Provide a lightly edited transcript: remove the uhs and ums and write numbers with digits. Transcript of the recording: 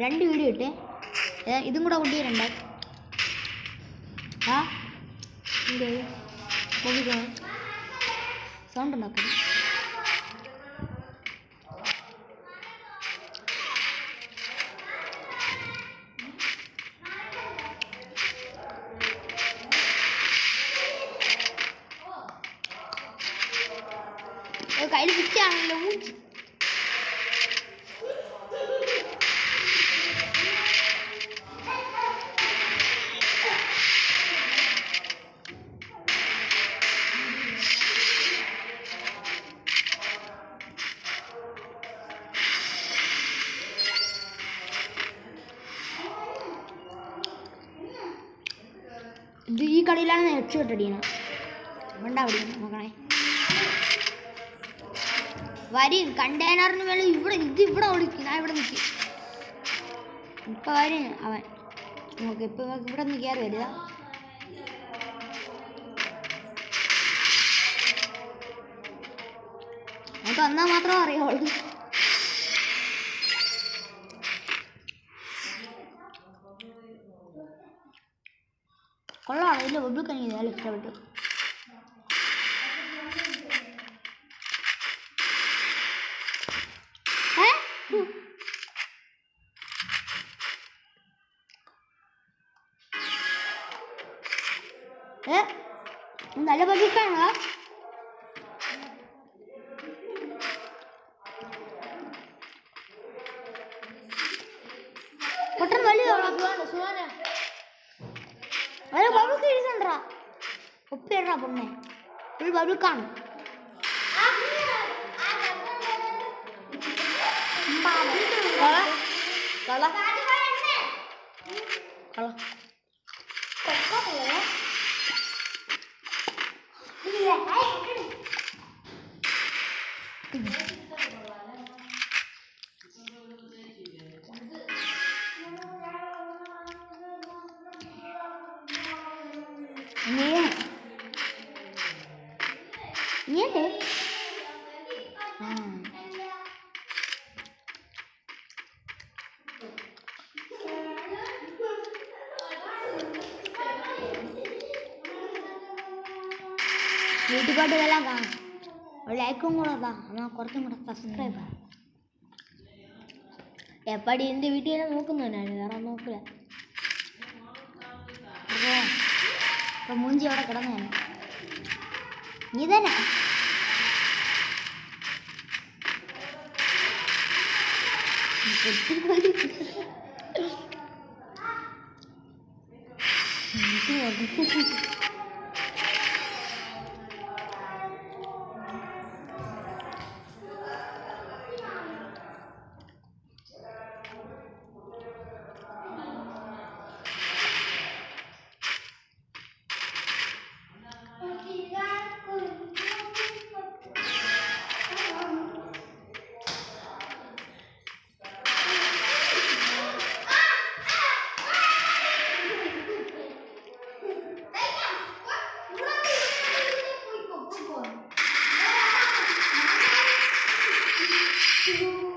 2 video ഇട്ടേ. ഇതും കൂടെ കൊണ്ടുവരണ്ടേ? ആ സൗണ്ട് ഉണ്ടാക്കണം. കയ്യിൽ പിടിച്ചാണല്ലോ. ഇത് ഈ കടയിലാണ് ഹെഡ്ഷോട്ട് അടിക്കണം. വേണ്ട അവിടെ നോക്കണേ. വരും കണ്ടെയ്നറിന് മേലെ ഇവിടെ ഇവിടെ വിളിക്കും. ഞാൻ ഇവിടെ നിൽക്കും. ഇപ്പം വരും അവൻ. നോക്ക് ഇപ്പം ഇവിടെ നിന്ന് കയറി വരിക. നമുക്ക് വന്നാൽ മാത്രമേ അറിയാവുള്ളൂ. കൊള്ളാണ്. ഇതിൻ്റെ ബബിൾക്ക് എനിക്ക് നല്ല ഇഷ്ടപ്പെട്ടു. നല്ല ബബിൾക്കാണോ? പൊട്ടൻ വലിയ ബബിൾക്ക് ഇരിക്കണ്ടാ. ഒപ്പിടാ പൊണ്ണെ. ഒരു ബബിൾക്കാണ്. യൂട്യൂബായിട്ട് ഇതെല്ലാം കാണാം. ഒരു ലൈക്കും കൂടെ താ. എന്നാൽ കുറച്ചും കൂടെ സബ്സ്ക്രൈബ് ആണ്. എപ്പടി എൻ്റെ വീട്ടിൽ തന്നെ നോക്കുന്നുണ്ടാണ്. വേറെ നോക്കില്ല. ഇപ്പം മൂഞ്ചി അവിടെ കിടന്നു. നീ തന്നെ you.